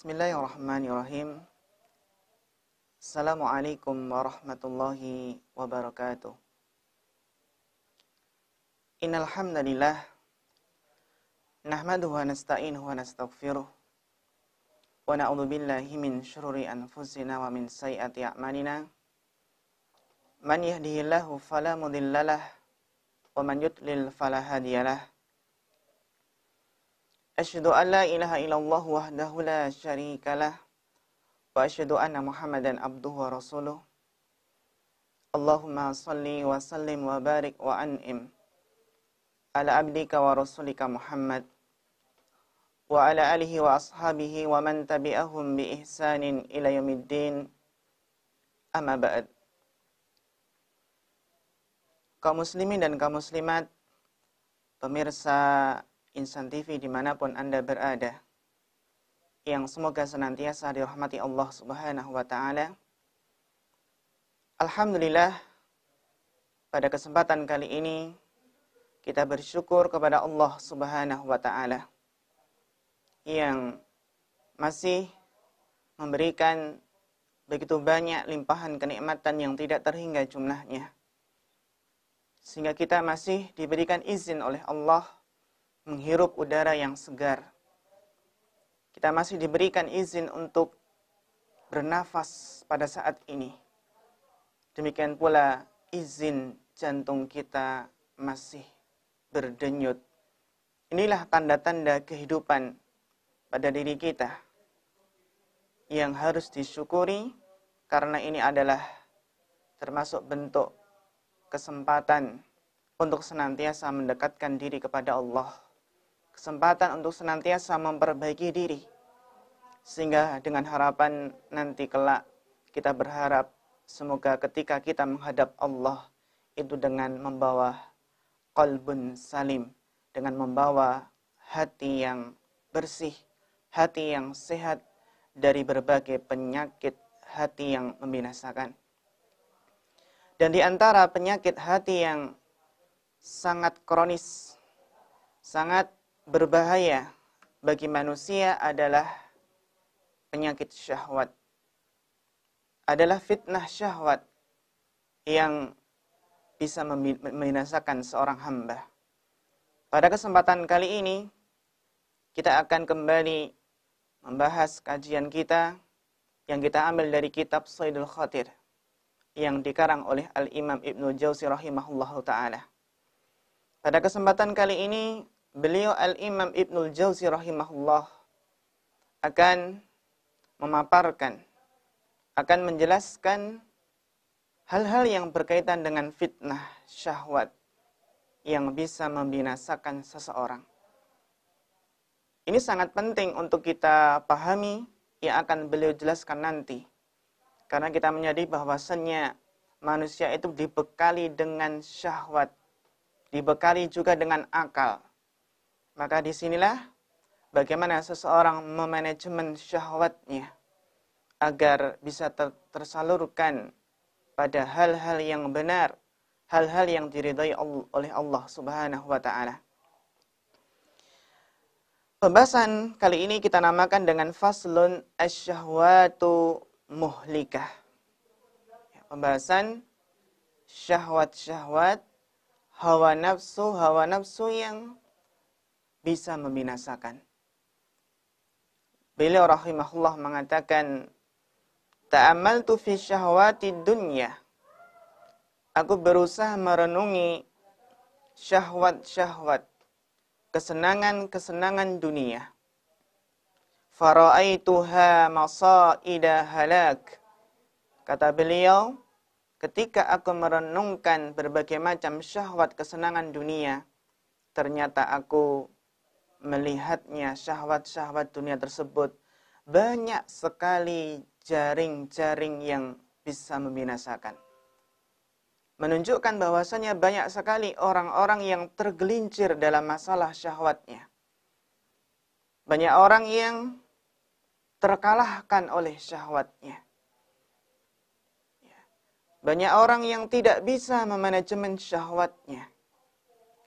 Bismillahirrahmanirrahim. Assalamualaikum warahmatullahi wabarakatuh. Innal hamdalillah nahmaduhu wa nasta'inuhu wa nastaghfiruh wa na'udzu billahi min syururi anfusina wa min sayyiati a'malina. Man yahdihillahu fala mudhillalah wa man yudlil fala hadiyalah. Asyhadu an la ilaha illallah wahdahu la syarikalah wa asyhadu anna Muhammadan abduhu wa rasuluh. Allahumma salli wa sallim wa barik wa an'im ala abdika wa rasulika Muhammad wa ala alihi wa ashabihi wa man tabi'ahum bi ihsanin ila yaumiddin. Amma ba'd. Kaum muslimin dan kaum muslimat, pemirsa Insan TV dimanapun Anda berada, yang semoga senantiasa dirahmati Allah Subhanahu wa Ta'ala. Alhamdulillah, pada kesempatan kali ini kita bersyukur kepada Allah Subhanahu wa Ta'ala yang masih memberikan begitu banyak limpahan kenikmatan yang tidak terhingga jumlahnya, sehingga kita masih diberikan izin oleh Allah menghirup udara yang segar. Kita masih diberikan izin untuk bernafas pada saat ini. Demikian pula izin jantung kita masih berdenyut. Inilah tanda-tanda kehidupan pada diri kita yang harus disyukuri, karena ini adalah termasuk bentuk kesempatan untuk senantiasa mendekatkan diri kepada Allah. Kesempatan untuk senantiasa memperbaiki diri, sehingga dengan harapan nanti kelak kita berharap semoga ketika kita menghadap Allah itu dengan membawa qalbun salim, dengan membawa hati yang bersih, hati yang sehat dari berbagai penyakit hati yang membinasakan. Dan di antara penyakit hati yang sangat kronis, sangat berbahaya bagi manusia adalah penyakit syahwat. Adalah fitnah syahwat yang bisa membinasakan seorang hamba. Pada kesempatan kali ini, kita akan kembali membahas kajian kita yang kita ambil dari kitab Saidul Khatir yang dikarang oleh Al-Imam Ibnu Jauzi rahimahullahu ta'ala. Pada kesempatan kali ini, beliau Al-Imam Ibnu Jauzi rahimahullah akan memaparkan, akan menjelaskan hal-hal yang berkaitan dengan fitnah syahwat yang bisa membinasakan seseorang. Ini sangat penting untuk kita pahami, yang akan beliau jelaskan nanti. Karena kita menyadari bahwasannya manusia itu dibekali dengan syahwat, dibekali juga dengan akal. Maka disinilah bagaimana seseorang memanajemen syahwatnya agar bisa tersalurkan pada hal-hal yang benar, hal-hal yang diridhai oleh Allah Subhanahu wa Ta'ala. Pembahasan kali ini kita namakan dengan faslun asyahwatu muhlikah. Pembahasan syahwat-syahwat, hawa nafsu yang bisa membinasakan. Beliau rahimahullah mengatakan, ta'amaltu fi syahwati dunya. Aku berusaha merenungi syahwat-syahwat, kesenangan-kesenangan dunia. Fara'aituha masaida halak. Kata beliau, ketika aku merenungkan berbagai macam syahwat kesenangan dunia, ternyata aku melihatnya syahwat-syahwat dunia tersebut banyak sekali jaring-jaring yang bisa membinasakan. Menunjukkan bahwasanya banyak sekali orang-orang yang tergelincir dalam masalah syahwatnya. Banyak orang yang terkalahkan oleh syahwatnya. Banyak orang yang tidak bisa memanajemen syahwatnya,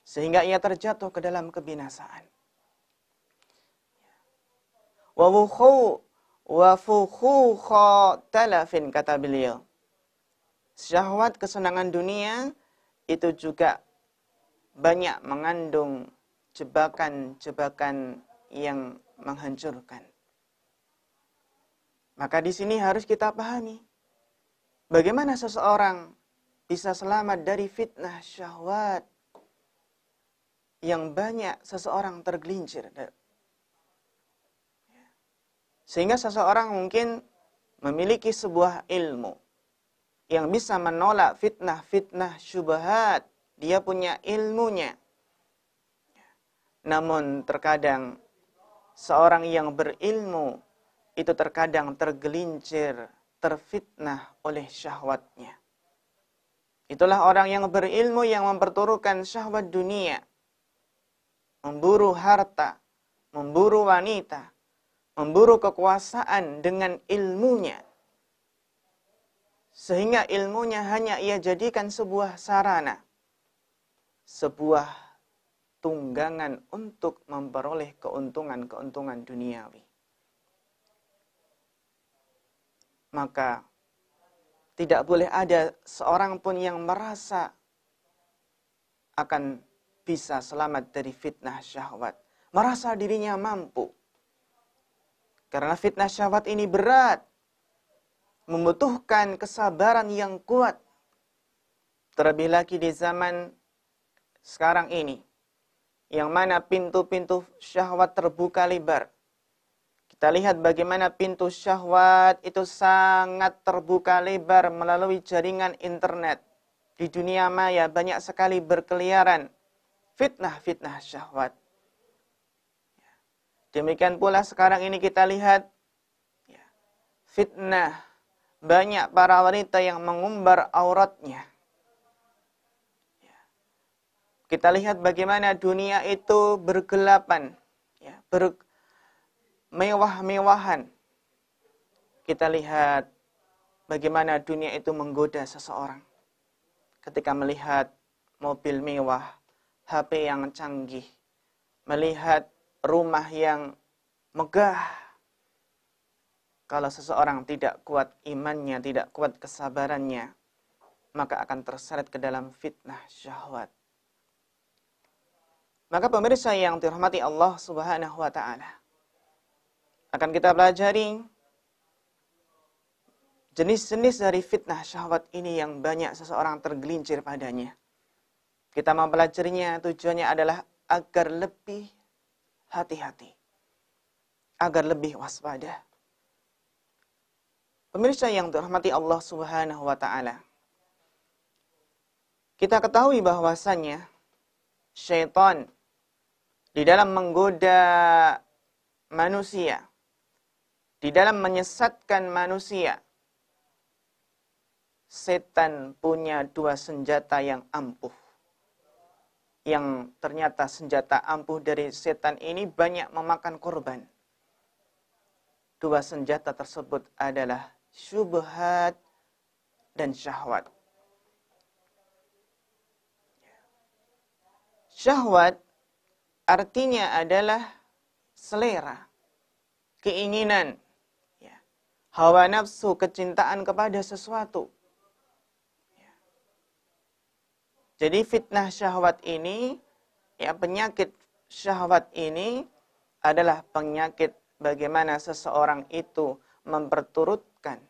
sehingga ia terjatuh ke dalam kebinasaan. wa fukhukha talafin, kata beliau. Syahwat kesenangan dunia itu juga banyak mengandung jebakan-jebakan yang menghancurkan. Maka di sini harus kita pahami bagaimana seseorang bisa selamat dari fitnah syahwat yang banyak seseorang tergelincir. Sehingga seseorang mungkin memiliki sebuah ilmu yang bisa menolak fitnah-fitnah syubhat. Dia punya ilmunya. Namun terkadang seorang yang berilmu itu terkadang tergelincir, terfitnah oleh syahwatnya. Itulah orang yang berilmu yang memperturutkan syahwat dunia. Memburu harta, memburu wanita, memburu kekuasaan dengan ilmunya. Sehingga ilmunya hanya ia jadikan sebuah sarana, sebuah tunggangan untuk memperoleh keuntungan-keuntungan duniawi. Maka tidak boleh ada seorang pun yang merasa akan bisa selamat dari fitnah syahwat. Merasa dirinya mampu. Karena fitnah syahwat ini berat. Membutuhkan kesabaran yang kuat. Terlebih lagi di zaman sekarang ini. Yang mana pintu-pintu syahwat terbuka lebar. Kita lihat bagaimana pintu syahwat itu sangat terbuka lebar melalui jaringan internet. Di dunia maya banyak sekali berkeliaran fitnah-fitnah syahwat. Demikian pula sekarang ini kita lihat fitnah. Banyak para wanita yang mengumbar auratnya. Kita lihat bagaimana dunia itu bergelapan. Mewah-mewahan. Kita lihat bagaimana dunia itu menggoda seseorang. Ketika melihat mobil mewah, HP yang canggih, melihat rumah yang megah. Kalau seseorang tidak kuat imannya, tidak kuat kesabarannya, maka akan terseret ke dalam fitnah syahwat. Maka pemirsa yang dirahmati Allah Subhanahu wa taala, akan kita pelajari jenis-jenis dari fitnah syahwat ini yang banyak seseorang tergelincir padanya. Kita mempelajarinya tujuannya adalah agar lebih hati-hati, agar lebih waspada. Pemirsa yang dirahmati Allah Subhanahu wa taala, kita ketahui bahwasannya syaitan di dalam menggoda manusia, di dalam menyesatkan manusia, setan punya dua senjata yang ampuh. Yang ternyata senjata ampuh dari setan ini banyak memakan korban. Dua senjata tersebut adalah syubhat dan syahwat. Syahwat artinya adalah selera, keinginan, hawa nafsu, kecintaan kepada sesuatu. Jadi fitnah syahwat ini, penyakit syahwat ini adalah penyakit bagaimana seseorang itu memperturutkan,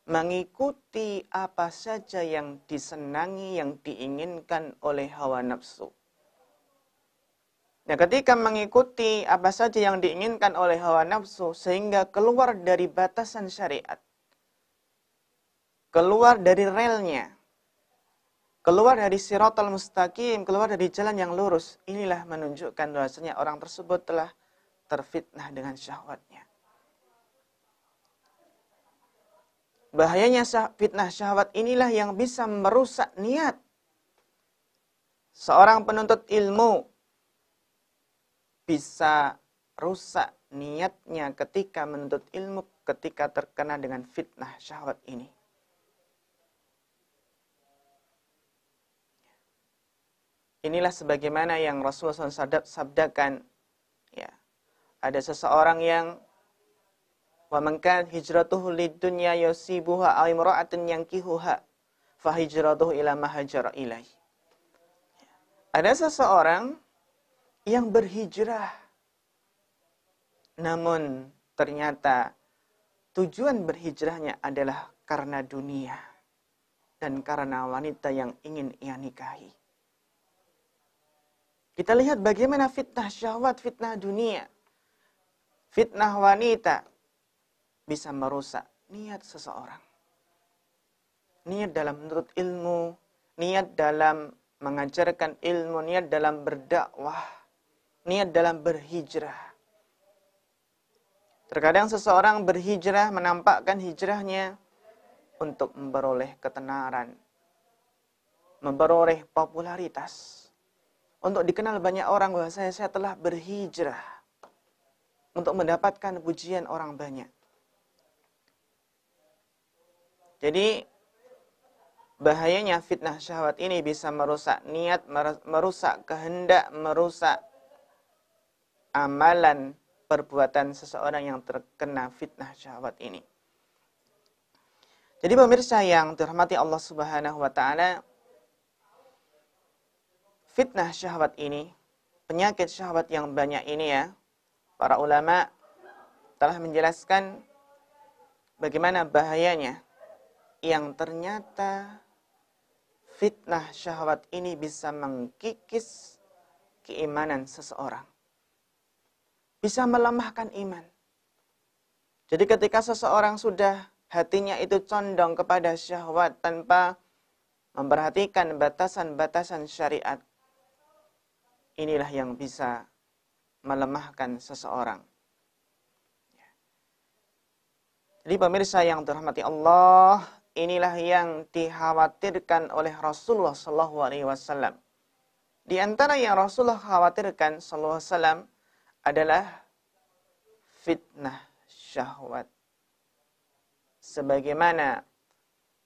mengikuti apa saja yang disenangi, yang diinginkan oleh hawa nafsu. Nah, ketika mengikuti apa saja yang diinginkan oleh hawa nafsu, sehingga keluar dari batasan syariat, keluar dari relnya, keluar dari siratal mustaqim, keluar dari jalan yang lurus, inilah menunjukkan bahwasanya orang tersebut telah terfitnah dengan syahwatnya. Bahayanya fitnah syahwat inilah yang bisa merusak niat seorang penuntut ilmu. Bisa rusak niatnya ketika menuntut ilmu, ketika terkena dengan fitnah syahwat ini. Inilah sebagaimana yang Rasulullah SAW sabdakan. Ada seseorang yang Wa man kanat hijratuhu lid-dunya yusibuha aw imra'atin yankihuha fa hijratuhu ila ma hajara ilaih. Ada seseorang yang berhijrah, namun ternyata tujuan berhijrahnya adalah karena dunia dan karena wanita yang ingin ia nikahi. Kita lihat bagaimana fitnah syahwat, fitnah dunia, fitnah wanita bisa merusak niat seseorang. Niat dalam menuntut ilmu, niat dalam mengajarkan ilmu, niat dalam berdakwah, niat dalam berhijrah. Terkadang seseorang berhijrah menampakkan hijrahnya untuk memperoleh ketenaran, memperoleh popularitas, untuk dikenal banyak orang bahwa saya telah berhijrah, untuk mendapatkan pujian orang banyak. Jadi bahayanya fitnah syahwat ini bisa merusak niat, merusak kehendak, merusak amalan perbuatan seseorang yang terkena fitnah syahwat ini. Jadi pemirsa yang dirahmati Allah Subhanahu wa taala, fitnah syahwat ini, penyakit syahwat yang banyak ini ya, para ulama telah menjelaskan bagaimana bahayanya, yang ternyata fitnah syahwat ini bisa mengkikis keimanan seseorang. Bisa melemahkan iman. Jadi ketika seseorang sudah hatinya itu condong kepada syahwat tanpa memperhatikan batasan-batasan syariat, inilah yang bisa melemahkan seseorang. Jadi pemirsa yang dirahmati Allah, inilah yang dikhawatirkan oleh Rasulullah SAW. Di antara yang Rasulullah khawatirkan SAW adalah fitnah syahwat. Sebagaimana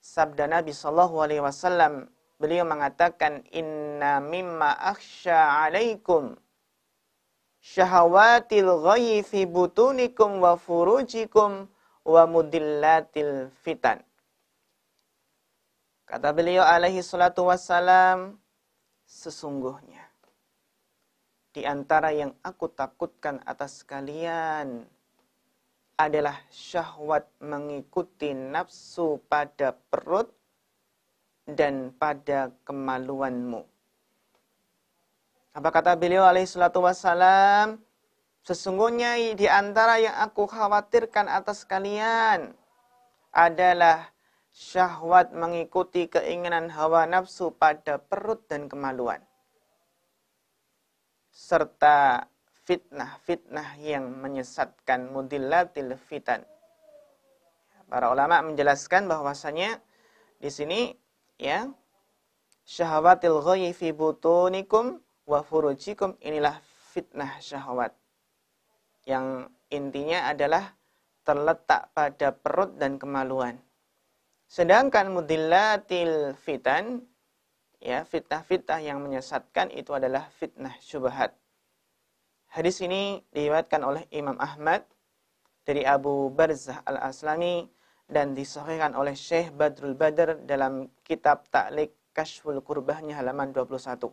sabda Nabi SAW, beliau mengatakan, inna mimma akhsha alaikum syahawatil ghayyi fi butunikum wa furujikum wa mudillatil fitan. Kata beliau alaihi salatu wassalam, sesungguhnya di antara yang aku takutkan atas kalian adalah syahwat mengikuti nafsu pada perut dan pada kemaluanmu. Apa kata beliau alaihi salatu wassalam? Sesungguhnya di antara yang aku khawatirkan atas kalian adalah syahwat mengikuti keinginan hawa nafsu pada perut dan kemaluan. Serta fitnah-fitnah yang menyesatkan, mudillatil fitan. Para ulama menjelaskan bahwasanya di sini ya, syahwatil ghayyi fi butunikum wa furujikum, inilah fitnah syahwat. Yang intinya adalah terletak pada perut dan kemaluan. Sedangkan mudillatil fitan, ya, fitnah-fitnah yang menyesatkan itu adalah fitnah syubhat. Hadis ini diriwayatkan oleh Imam Ahmad dari Abu Barzah Al-Aslami dan disahihkan oleh Syekh Badrul Badr dalam kitab Ta'liq Kashful Qurbahnya halaman 21.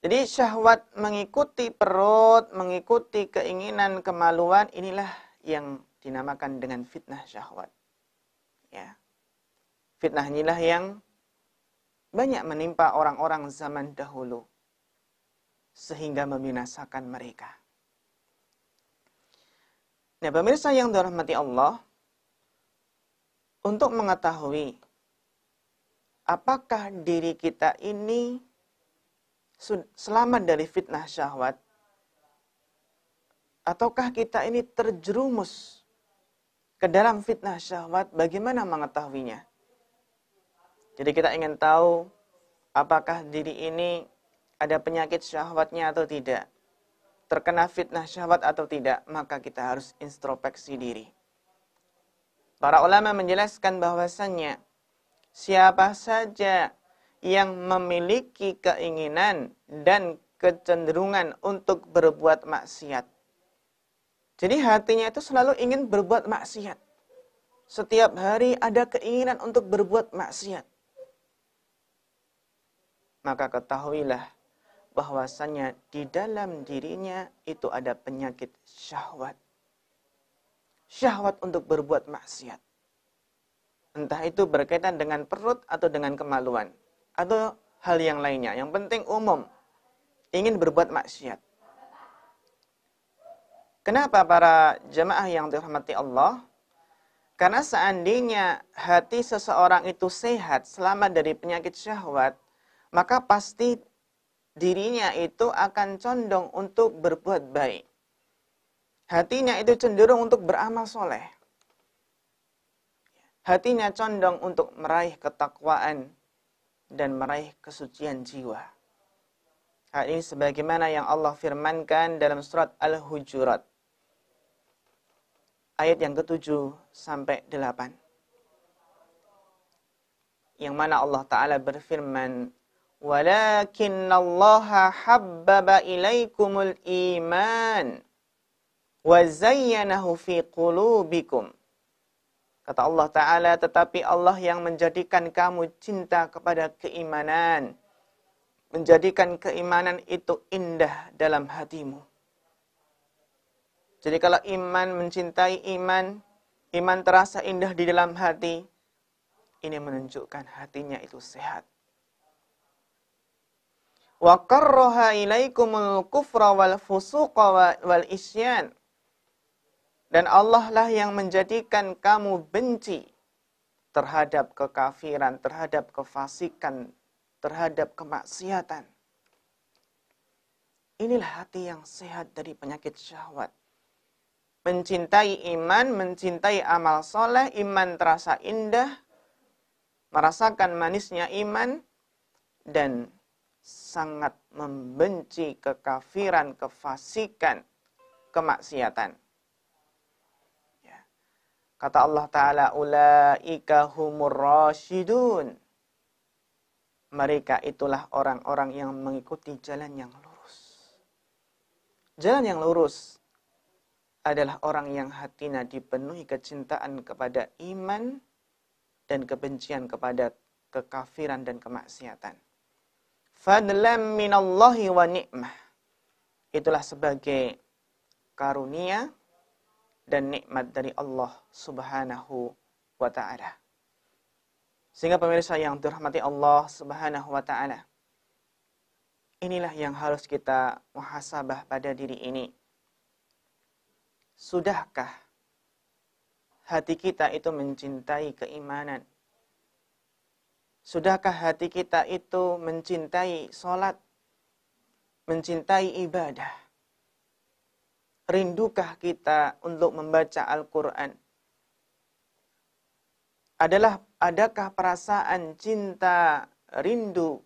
Jadi syahwat mengikuti perut, mengikuti keinginan kemaluan, inilah yang dinamakan dengan fitnah syahwat. Ya. Fitnah inilah yang banyak menimpa orang-orang zaman dahulu sehingga membinasakan mereka. Nah, pemirsa yang dirahmati Allah, untuk mengetahui apakah diri kita ini selamat dari fitnah syahwat, ataukah kita ini terjerumus ke dalam fitnah syahwat, bagaimana mengetahuinya? Jadi kita ingin tahu apakah diri ini ada penyakit syahwatnya atau tidak, terkena fitnah syahwat atau tidak, maka kita harus introspeksi diri. Para ulama menjelaskan bahwasannya siapa saja yang memiliki keinginan dan kecenderungan untuk berbuat maksiat, Jadi hatinya itu selalu ingin berbuat maksiat. Setiap hari ada keinginan untuk berbuat maksiat. Maka ketahuilah bahwasannya di dalam dirinya itu ada penyakit syahwat. Syahwat untuk berbuat maksiat. Entah itu berkaitan dengan perut atau dengan kemaluan. Atau hal yang lainnya. Yang penting umum. Ingin berbuat maksiat. Kenapa para jemaah yang dirahmati Allah? Karena seandainya hati seseorang itu sehat, selamat dari penyakit syahwat, maka pasti dirinya itu akan condong untuk berbuat baik. Hatinya itu cenderung untuk beramal soleh. Hatinya condong untuk meraih ketakwaan dan meraih kesucian jiwa. Hal ini sebagaimana yang Allah firmankan dalam surat Al-Hujurat. Ayat yang ke-7 sampai 8. Yang mana Allah Ta'ala berfirman, "Walakinnallaha habbaba ilaikumul iman wa zayyanahu fi qulubikum." Kata Allah Ta'ala, tetapi Allah yang menjadikan kamu cinta kepada keimanan. Menjadikan keimanan itu indah dalam hatimu. Jadi kalau iman mencintai iman, iman terasa indah di dalam hati, ini menunjukkan hatinya itu sehat. Wa karraha ilaikumul kufra wal fusuqa wal isyan. Dan Allah lah yang menjadikan kamu benci terhadap kekafiran, terhadap kefasikan, terhadap kemaksiatan. Inilah hati yang sehat dari penyakit syahwat. Mencintai iman, mencintai amal soleh, iman terasa indah, merasakan manisnya iman, dan sangat membenci kekafiran, kefasikan, kemaksiatan. Ya. Kata Allah Ta'ala, "Ulaika humur rasyidun." Mereka itulah orang-orang yang mengikuti jalan yang lurus. Jalan yang lurus adalah orang yang hatinya dipenuhi kecintaan kepada iman dan kebencian kepada kekafiran dan kemaksiatan. Fadlan minallahi wa ni'mah. Itulah sebagai karunia dan nikmat dari Allah Subhanahu wa ta'ala. Sehingga pemirsa yang dirahmati Allah Subhanahu wa ta'ala, inilah yang harus kita muhasabah pada diri ini. Sudahkah hati kita itu mencintai keimanan? Sudahkah hati kita itu mencintai sholat? Mencintai ibadah? Rindukah kita untuk membaca Al-Quran? Adakah perasaan cinta, rindu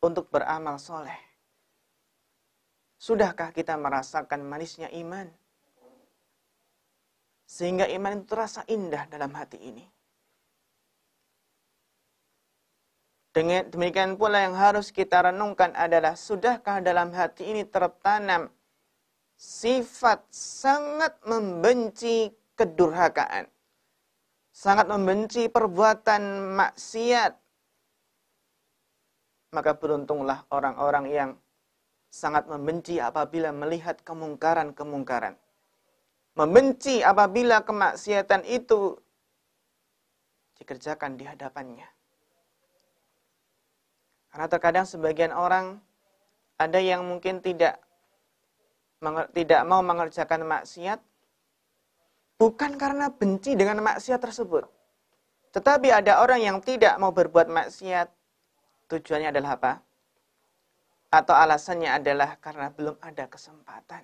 untuk beramal soleh? Sudahkah kita merasakan manisnya iman? Sehingga iman itu terasa indah dalam hati ini. Demikian pula yang harus kita renungkan adalah, sudahkah dalam hati ini tertanam sifat sangat membenci kedurhakaan, sangat membenci perbuatan maksiat? Maka beruntunglah orang-orang yang sangat membenci apabila melihat kemungkaran-kemungkaran. Membenci apabila kemaksiatan itu dikerjakan di hadapannya. Karena terkadang sebagian orang ada yang mungkin tidak mau mengerjakan maksiat bukan karena benci dengan maksiat tersebut. Tetapi ada orang yang tidak mau berbuat maksiat, tujuannya adalah apa? Atau alasannya adalah karena belum ada kesempatan.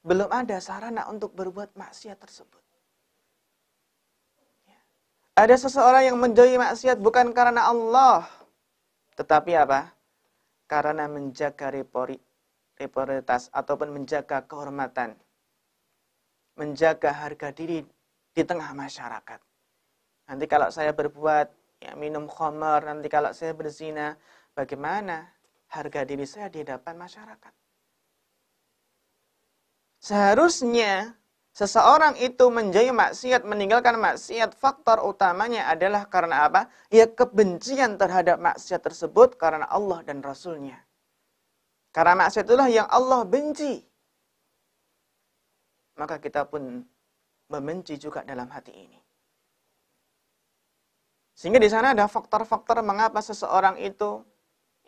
Belum ada sarana untuk berbuat maksiat tersebut. Ada seseorang yang menjauhi maksiat bukan karena Allah, tetapi apa? Karena menjaga reporitas ataupun menjaga kehormatan, menjaga harga diri di tengah masyarakat. Nanti kalau saya berbuat minum khamar, nanti kalau saya berzina, bagaimana harga diri saya di hadapan masyarakat? Seharusnya seseorang itu menjauhi maksiat, meninggalkan maksiat, faktor utamanya adalah karena apa? Ya kebencian terhadap maksiat tersebut karena Allah dan Rasul-Nya. Karena maksiat itulah yang Allah benci. Maka kita pun membenci juga dalam hati ini. Sehingga di sana ada faktor-faktor mengapa seseorang itu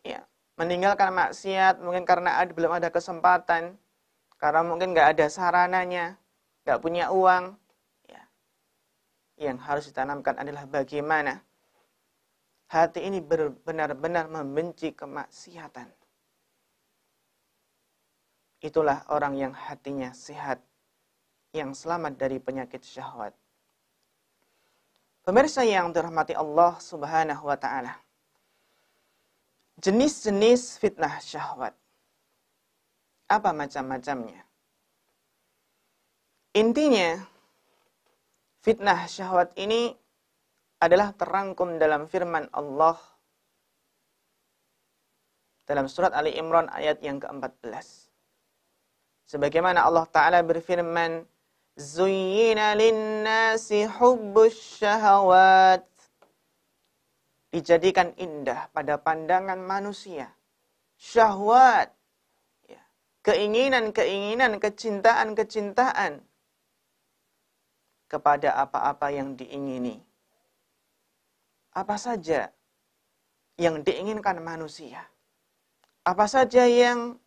ya meninggalkan maksiat, mungkin karena belum ada kesempatan, karena mungkin nggak ada sarananya, nggak punya uang. Ya. Yang harus ditanamkan adalah bagaimana hati ini benar-benar membenci kemaksiatan. Itulah orang yang hatinya sehat, yang selamat dari penyakit syahwat. Pemirsa yang dirahmati Allah Subhanahu wa taala. Jenis-jenis fitnah syahwat. Apa macam-macamnya? Intinya, fitnah syahwat ini adalah terangkum dalam firman Allah dalam surat Ali Imran ayat yang ke-14. Sebagaimana Allah Ta'ala berfirman, Zuyyina linnasi hubbus syahawat. Dijadikan indah pada pandangan manusia. Syahwat. Ya. Keinginan-keinginan, kecintaan-kecintaan kepada apa-apa yang diingini. Apa saja yang diinginkan manusia. Apa saja yang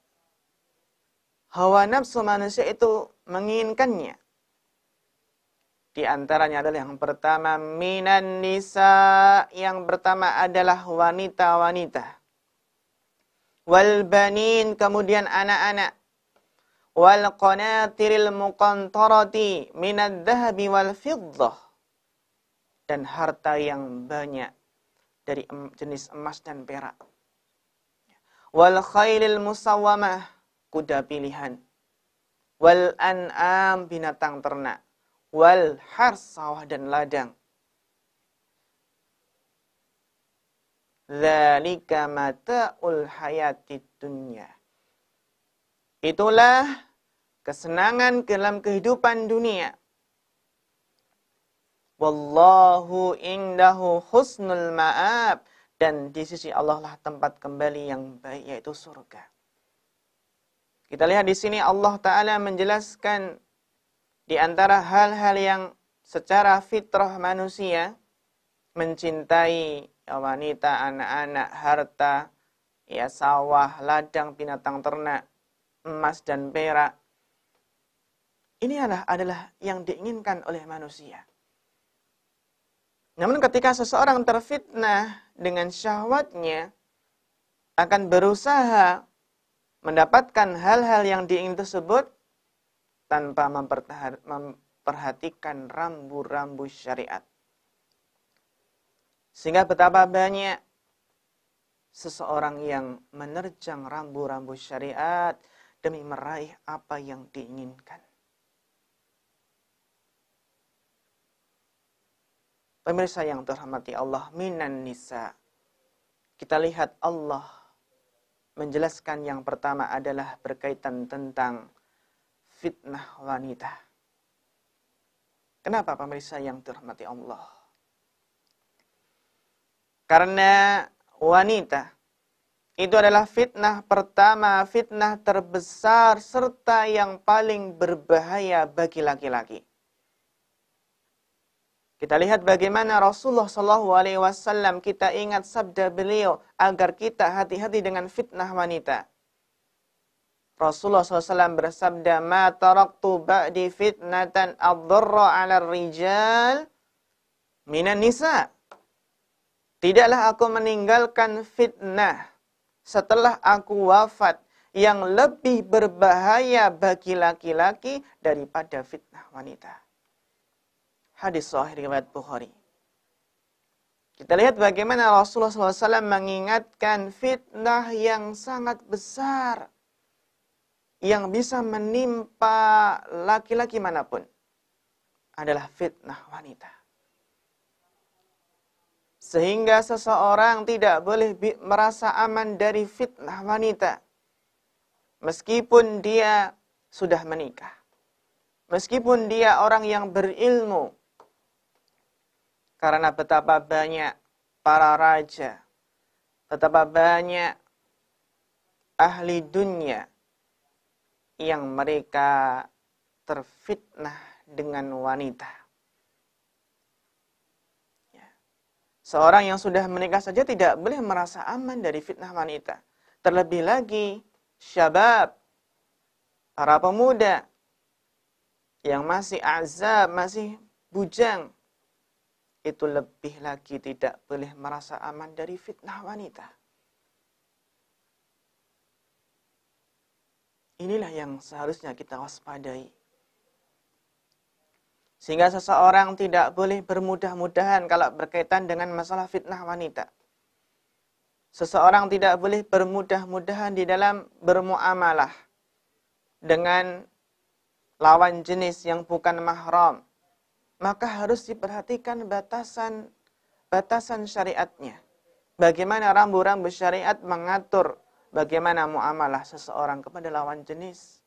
hawa nafsu manusia itu menginginkannya. Di antaranya adalah yang pertama minan nisa, yang pertama adalah wanita-wanita. Wal banin, kemudian anak-anak. Wal qanatiril muqantarati minad dhahabi wal fiddah, dan harta yang banyak dari jenis emas dan perak. Wal khailil musawwamah, kuda pilihan. Wal an'am, binatang ternak. Wal hars, sawah dan ladang. Dzalika mata'ul hayatid dunya. Itulah kesenangan dalam kehidupan dunia. Wallahu indahu husnul ma'ab, dan di sisi Allah lah tempat kembali yang baik, yaitu surga. Kita lihat di sini Allah Ta'ala menjelaskan di antara hal-hal yang secara fitrah manusia mencintai wanita, anak-anak, harta, ya sawah, ladang, binatang ternak, emas dan perak. Ini adalah yang diinginkan oleh manusia. Namun ketika seseorang terfitnah dengan syahwatnya, akan berusaha mendapatkan hal-hal yang diingin tersebut tanpa memperhatikan rambu-rambu syariat. Sehingga betapa banyak seseorang yang menerjang rambu-rambu syariat demi meraih apa yang diinginkan. Pemirsa yang terhormati Allah, minan nisa. Kita lihat Allah menjelaskan yang pertama adalah berkaitan tentang fitnah wanita. Kenapa pemirsa yang dirahmati Allah? Karena wanita itu adalah fitnah pertama, fitnah terbesar serta yang paling berbahaya bagi laki-laki. Kita lihat bagaimana Rasulullah SAW, kita ingat sabda beliau agar kita hati-hati dengan fitnah wanita. Rasulullah SAW bersabda, "Ma taraktu ba'di fitnatan adharra 'ala rijal minan nisa." Tidaklah aku meninggalkan fitnah setelah aku wafat yang lebih berbahaya bagi laki-laki daripada fitnah wanita. Hadis sahih riwayat Bukhari. Kita lihat bagaimana Rasulullah SAW mengingatkan fitnah yang sangat besar yang bisa menimpa laki-laki manapun adalah fitnah wanita. Sehingga seseorang tidak boleh merasa aman dari fitnah wanita meskipun dia sudah menikah. Meskipun dia orang yang berilmu. Karena betapa banyak para raja, betapa banyak ahli dunia yang mereka terfitnah dengan wanita. Ya. Seorang yang sudah menikah saja tidak boleh merasa aman dari fitnah wanita. Terlebih lagi syabab, para pemuda yang masih azab, masih bujang, itu lebih lagi tidak boleh merasa aman dari fitnah wanita. Inilah yang seharusnya kita waspadai. Sehingga seseorang tidak boleh bermudah-mudahan kalau berkaitan dengan masalah fitnah wanita. Seseorang tidak boleh bermudah-mudahan di dalam bermuamalah dengan lawan jenis yang bukan mahram. Maka harus diperhatikan batasan syariatnya. Bagaimana rambu-rambu syariat mengatur bagaimana muamalah seseorang kepada lawan jenis.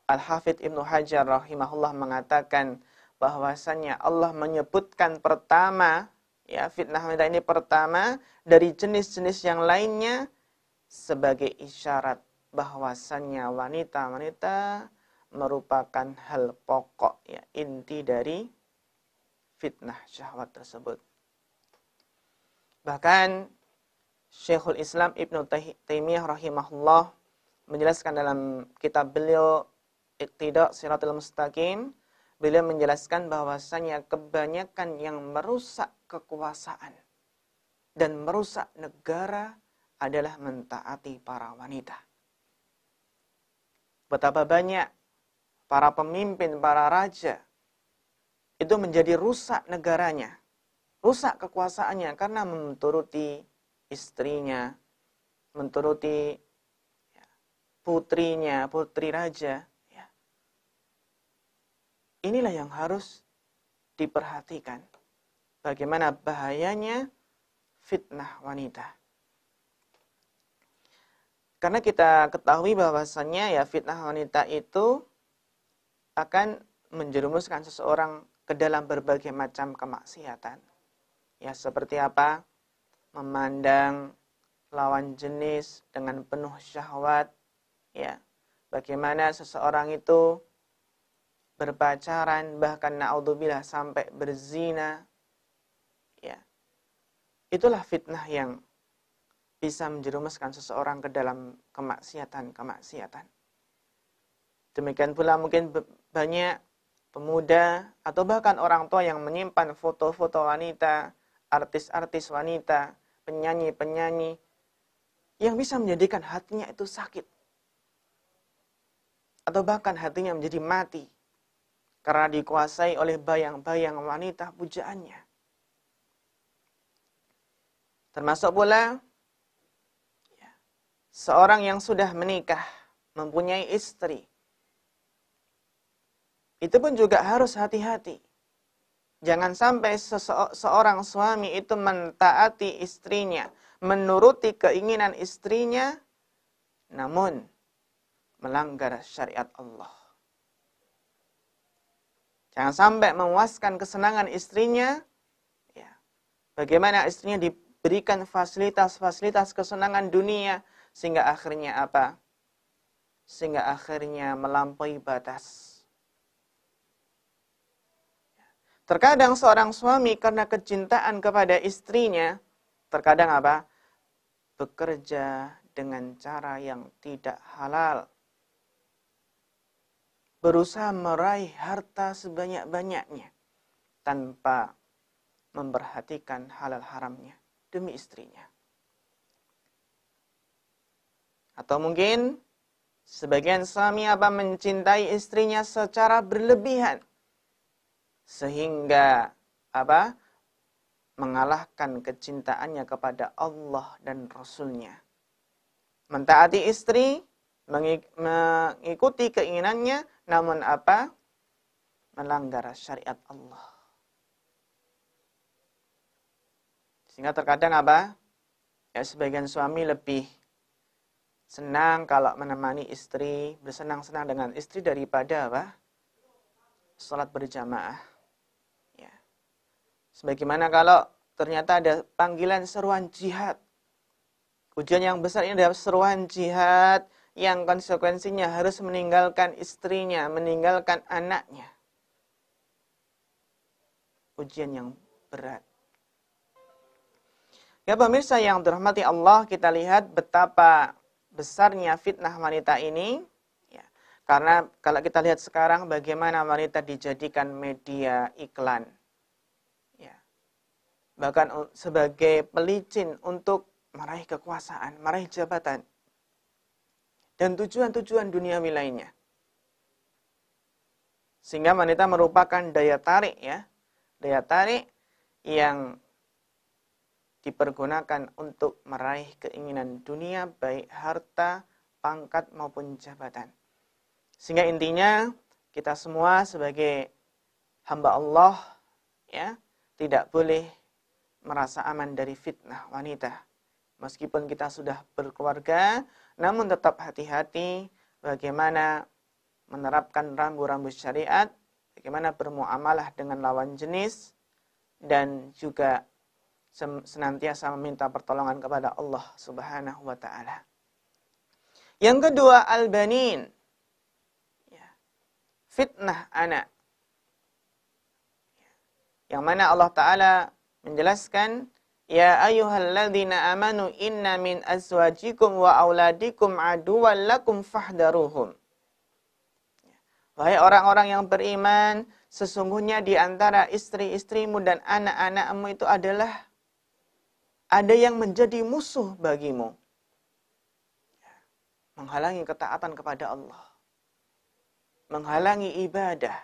Al-Hafidh Ibnu Hajar rahimahullah mengatakan bahwasannya Allah menyebutkan pertama, ya, fitnah wanita ini pertama dari jenis-jenis yang lainnya sebagai isyarat bahwasannya wanita-wanita merupakan hal pokok, ya, inti dari fitnah syahwat tersebut. Bahkan Syekhul Islam Ibnu Taimiyah rahimahullah menjelaskan dalam kitab beliau Iqtida' Shiratal Mustaqim, beliau menjelaskan bahwasanya kebanyakan yang merusak kekuasaan dan merusak negara adalah mentaati para wanita. Betapa banyak para pemimpin, para raja itu menjadi rusak negaranya, rusak kekuasaannya karena menuruti istrinya, menuruti putrinya, putri raja. Ya. Inilah yang harus diperhatikan. Bagaimana bahayanya fitnah wanita. Karena kita ketahui bahwasannya ya fitnah wanita itu akan menjerumuskan seseorang ke dalam berbagai macam kemaksiatan. Ya, seperti apa? Memandang lawan jenis dengan penuh syahwat, ya. Bagaimana seseorang itu berpacaran, bahkan naudzubillah sampai berzina. Ya. Itulah fitnah yang bisa menjerumuskan seseorang ke dalam kemaksiatan. Demikian pula mungkin banyak pemuda atau bahkan orang tua yang menyimpan foto-foto wanita, artis-artis wanita, penyanyi-penyanyi yang bisa menjadikan hatinya itu sakit. Atau bahkan hatinya menjadi mati karena dikuasai oleh bayang-bayang wanita pujaannya. Termasuk pula seorang yang sudah menikah, mempunyai istri, itu pun juga harus hati-hati. Jangan sampai seorang suami itu mentaati istrinya, menuruti keinginan istrinya, namun melanggar syariat Allah. Jangan sampai memuaskan kesenangan istrinya, ya. Bagaimana istrinya diberikan fasilitas-fasilitas kesenangan dunia, sehingga akhirnya apa? Sehingga akhirnya melampaui batas. Terkadang seorang suami karena kecintaan kepada istrinya, terkadang apa? Bekerja dengan cara yang tidak halal. Berusaha meraih harta sebanyak-banyaknya tanpa memperhatikan halal haramnya demi istrinya. Atau mungkin sebagian suami apa mencintai istrinya secara berlebihan sehingga apa? Mengalahkan kecintaannya kepada Allah dan Rasul-Nya. Mentaati istri, mengikuti keinginannya, namun apa? Melanggar syariat Allah. Sehingga terkadang apa? Ya, sebagian suami lebih senang kalau menemani istri, bersenang-senang dengan istri daripada apa? Sholat berjamaah. Ya. Sebagaimana kalau ternyata ada panggilan seruan jihad. Ujian yang besar ini adalah seruan jihad yang konsekuensinya harus meninggalkan istrinya, meninggalkan anaknya. Ujian yang berat. Ya pemirsa yang dirahmati Allah, kita lihat betapa besarnya fitnah wanita ini. Ya, karena kalau kita lihat sekarang bagaimana wanita dijadikan media iklan. Ya, bahkan sebagai pelicin untuk meraih kekuasaan, meraih jabatan, dan tujuan-tujuan duniawi lainnya. Sehingga wanita merupakan daya tarik ya. Daya tarik yang dipergunakan untuk meraih keinginan dunia, baik harta, pangkat, maupun jabatan. Sehingga intinya, kita semua sebagai hamba Allah, ya, tidak boleh merasa aman dari fitnah wanita. Meskipun kita sudah berkeluarga, namun tetap hati-hati bagaimana menerapkan rambu-rambu syariat, bagaimana bermuamalah dengan lawan jenis, dan juga senantiasa meminta pertolongan kepada Allah Subhanahu wa ta'ala. Yang kedua, al-banin. Ya. Fitnah anak. Yang mana Allah Ta'ala menjelaskan, Ya ayyuhalladzina amanu inna min azwajikum wa auladikum aduwwan lakum fahdaruhum. Wahai orang-orang yang beriman, sesungguhnya di antara istri-istrimu dan anak-anakmu itu adalah ada yang menjadi musuh bagimu. Menghalangi ketaatan kepada Allah. Menghalangi ibadah.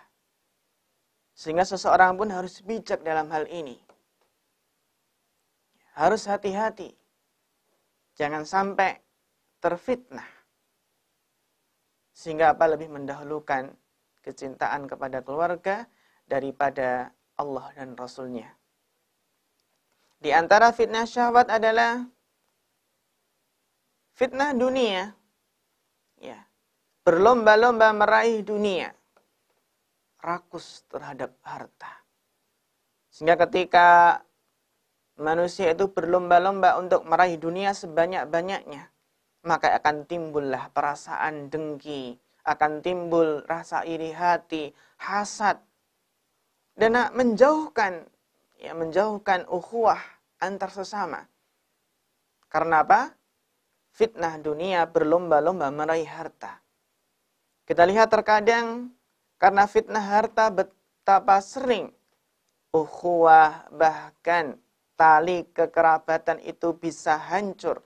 Sehingga seseorang pun harus bijak dalam hal ini. Harus hati-hati. Jangan sampai terfitnah. Sehingga apa lebih mendahulukan kecintaan kepada keluarga daripada Allah dan Rasul-Nya. Di antara fitnah syahwat adalah fitnah dunia. Ya. Berlomba-lomba meraih dunia. Rakus terhadap harta. Sehingga ketika manusia itu berlomba-lomba untuk meraih dunia sebanyak-banyaknya, maka akan timbullah perasaan dengki, akan timbul rasa iri hati, hasad, dan menjauhkan ukhuwah antar sesama. Karena apa? Fitnah dunia berlomba-lomba meraih harta. Kita lihat terkadang karena fitnah harta betapa sering ukhuwah, bahkan tali kekerabatan itu bisa hancur,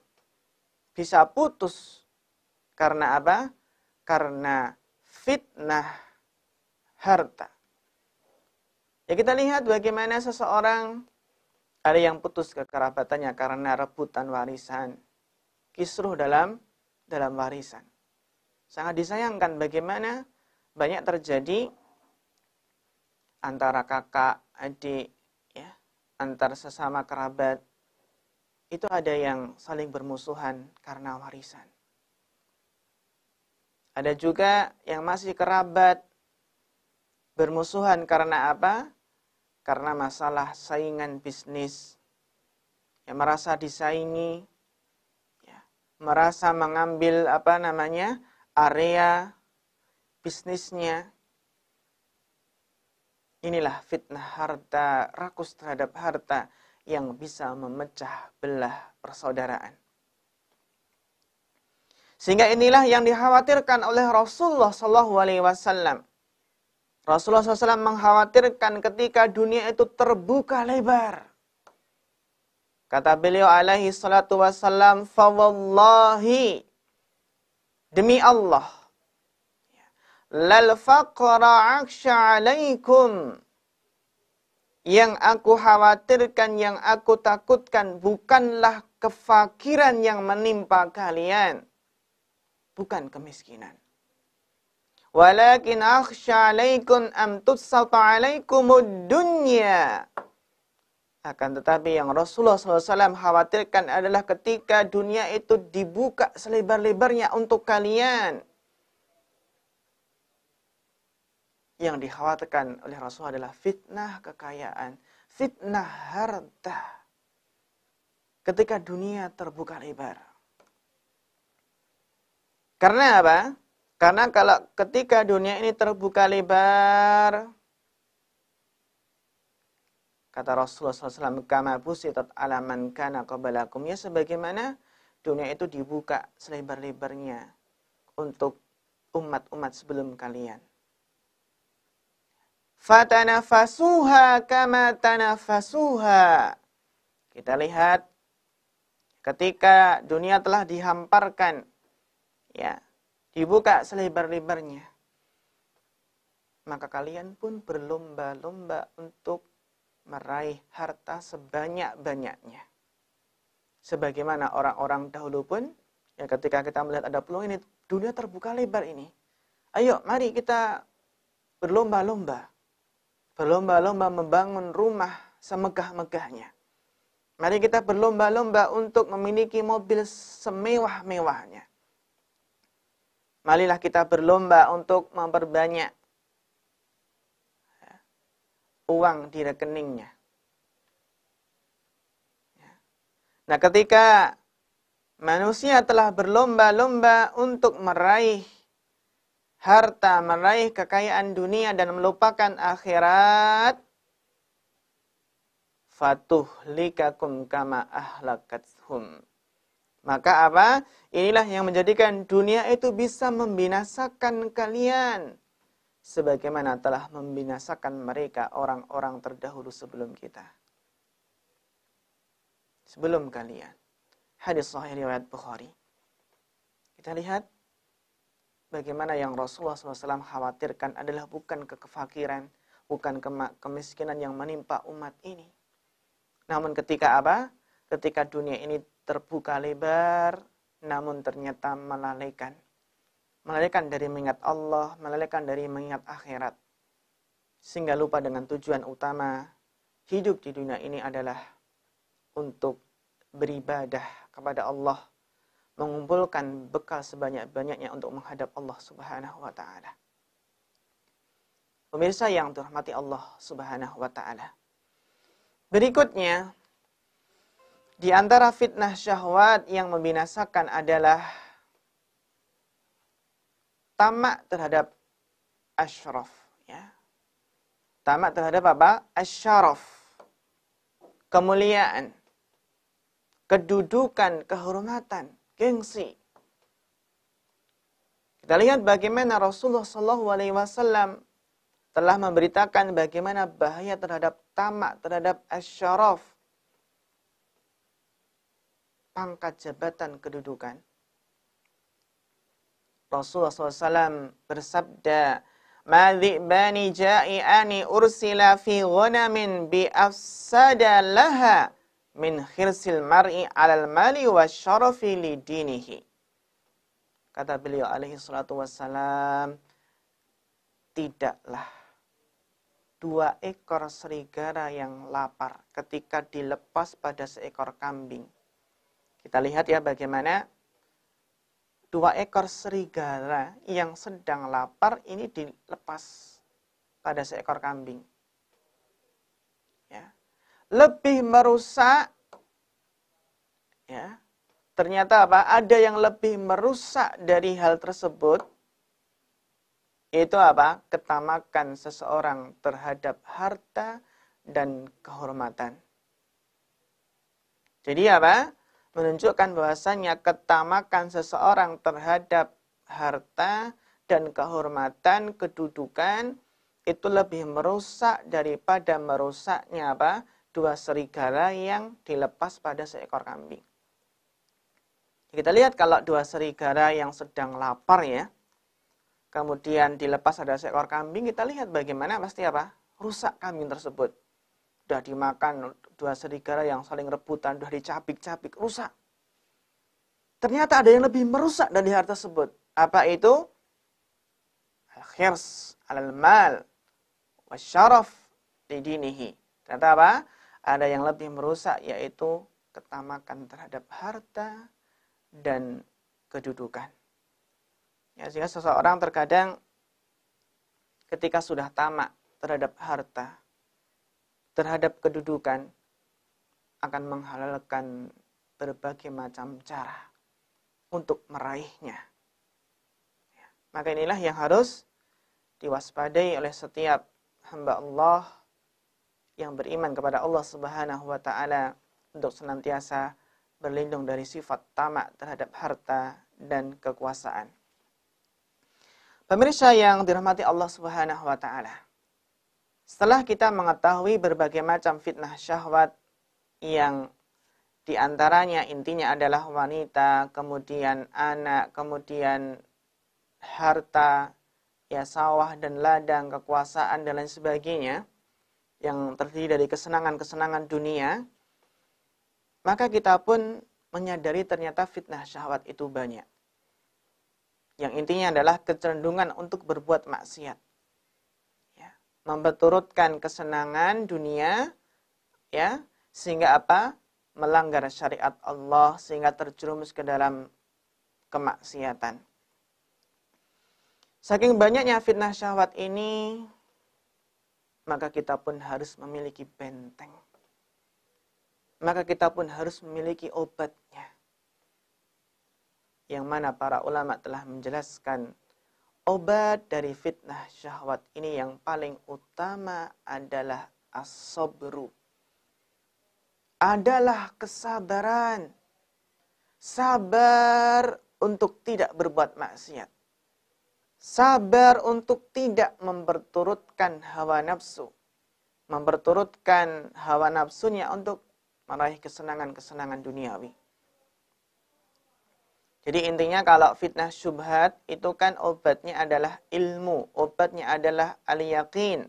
bisa putus. Karena apa? Karena fitnah harta. Ya kita lihat bagaimana seseorang ada yang putus kekerabatannya karena rebutan warisan. Kisruh dalam warisan. Sangat disayangkan bagaimana banyak terjadi antara kakak, adik, ya, antar sesama kerabat. Itu ada yang saling bermusuhan karena warisan. Ada juga yang masih kerabat bermusuhan karena apa? Karena masalah saingan bisnis. Yang merasa disaingi, ya, merasa mengambil area bisnisnya. Inilah fitnah harta, rakus terhadap harta yang bisa memecah belah persaudaraan. Sehingga inilah yang dikhawatirkan oleh Rasulullah SAW. Rasulullah SAW mengkhawatirkan ketika dunia itu terbuka lebar. Kata beliau alaihi salatu wassalam, fawallahi, demi Allah, lal faqra aksha alaikum. Yang aku khawatirkan, yang aku takutkan bukanlah kefakiran yang menimpa kalian. Bukan kemiskinan. Walakin akhsha alaikum am tutsata alaikumud dunya. Akan tetapi yang Rasulullah SAW khawatirkan adalah ketika dunia itu dibuka selebar-lebarnya untuk kalian. Yang dikhawatirkan oleh Rasul adalah fitnah kekayaan, fitnah harta. Ketika dunia terbuka lebar. Karena apa? Karena kalau ketika dunia ini terbuka lebar, kata Rasulullah SAW, kama busitat ala man kana qablakum, ya sebagaimana dunia itu dibuka selebar-lebarnya untuk umat-umat sebelum kalian. Fatanafasuha kama tanafasuha. Kita lihat ketika dunia telah dihamparkan, ya, dibuka selebar-lebarnya, maka kalian pun berlomba-lomba untuk meraih harta sebanyak-banyaknya. Sebagaimana orang-orang dahulu pun, ya ketika kita melihat ada peluang ini, dunia terbuka lebar ini. Ayo, mari kita berlomba-lomba. Berlomba-lomba membangun rumah semegah-megahnya. Mari kita berlomba-lomba untuk memiliki mobil semewah-mewahnya. Marilah kita berlomba untuk memperbanyak uang di rekeningnya. Nah, ketika manusia telah berlomba-lomba untuk meraih harta, meraih kekayaan dunia dan melupakan akhirat, fatuhlikakum kama ahlakathum. Maka apa? Inilah yang menjadikan dunia itu bisa membinasakan kalian sebagaimana telah membinasakan mereka orang-orang terdahulu sebelum kita. Sebelum kalian. Hadis sahih riwayat Bukhari. Kita lihat bagaimana yang Rasulullah SAW khawatirkan adalah bukan kefakiran, bukan kemiskinan yang menimpa umat ini. Namun ketika apa? Ketika dunia ini terbuka lebar, namun ternyata melalaikan. Melalaikan dari mengingat Allah, melalaikan dari mengingat akhirat. Sehingga lupa dengan tujuan utama hidup di dunia ini adalah untuk beribadah kepada Allah, mengumpulkan bekal sebanyak-banyaknya untuk menghadap Allah Subhanahu wa taala. Pemirsa yang dirahmati Allah Subhanahu wa taala. Berikutnya, di antara fitnah syahwat yang membinasakan adalah tamak terhadap asyraf, ya. Tamak terhadap apa? Asyaraf. Kemuliaan, kedudukan, kehormatan, gengsi. Kita lihat bagaimana Rasulullah SAW telah memberitakan bagaimana bahaya terhadap tamak terhadap asyaraf, pangkat jabatan, kedudukan. Rasulullah SAW bersabda, "Ma dhi'bani ja'i'ani ursila fi ghanamin bi afsada laha min khirsil mar'i 'alal mali wasyarafi li dinihi." Kata beliau alaihi salatu wassalam, tidaklah dua ekor serigala yang lapar ketika dilepas pada seekor kambing. Kita lihat ya bagaimana dua ekor serigala yang sedang lapar ini dilepas pada seekor kambing. Ya. Lebih merusak, ya. Ternyata apa? Ada yang lebih merusak dari hal tersebut. Itu apa? Ketamakan seseorang terhadap harta dan kehormatan. Jadi apa? Menunjukkan bahwasannya ketamakan seseorang terhadap harta dan kehormatan, kedudukan, itu lebih merusak daripada merusaknya apa? Dua serigala yang dilepas pada seekor kambing. Kita lihat kalau dua serigala yang sedang lapar ya, kemudian dilepas ada seekor kambing, kita lihat bagaimana pasti apa? Rusak kambing tersebut. Sudah dimakan dua serigala yang saling rebutan, sudah dicabik-cabik, rusak. Ternyata ada yang lebih merusak dari hal tersebut. Apa itu? Al-khirs alal mal wasyaraf lidinihi. Ternyata apa? ada yang lebih merusak, yaitu ketamakan terhadap harta dan kedudukan. Ya, sehingga seseorang terkadang ketika sudah tamak terhadap harta, terhadap kedudukan, akan menghalalkan berbagai macam cara untuk meraihnya. Ya, maka inilah yang harus diwaspadai oleh setiap hamba Allah yang beriman kepada Allah Subhanahu wa taala untuk senantiasa berlindung dari sifat tamak terhadap harta dan kekuasaan. Pemirsa yang dirahmati Allah Subhanahu wa taala, setelah kita mengetahui berbagai macam fitnah syahwat yang diantaranya intinya adalah wanita, kemudian anak, kemudian harta, ya sawah dan ladang, kekuasaan dan lain sebagainya, yang terdiri dari kesenangan-kesenangan dunia, maka kita pun menyadari ternyata fitnah syahwat itu banyak. Yang intinya adalah kecenderungan untuk berbuat maksiat. Ya, memperturutkan kesenangan dunia, ya, sehingga apa? Melanggar syariat Allah, sehingga terjerumus ke dalam kemaksiatan. Saking banyaknya fitnah syahwat ini, maka kita pun harus memiliki benteng. Maka kita pun harus memiliki obatnya. Yang mana para ulama telah menjelaskan obat dari fitnah syahwat ini yang paling utama adalah as-sabru. Adalah kesabaran. Sabar untuk tidak berbuat maksiat. Sabar untuk tidak memperturutkan hawa nafsu. Memperturutkan hawa nafsunya untuk meraih kesenangan-kesenangan duniawi. Jadi intinya kalau fitnah syubhat itu kan obatnya adalah ilmu. Obatnya adalah al-yaqin.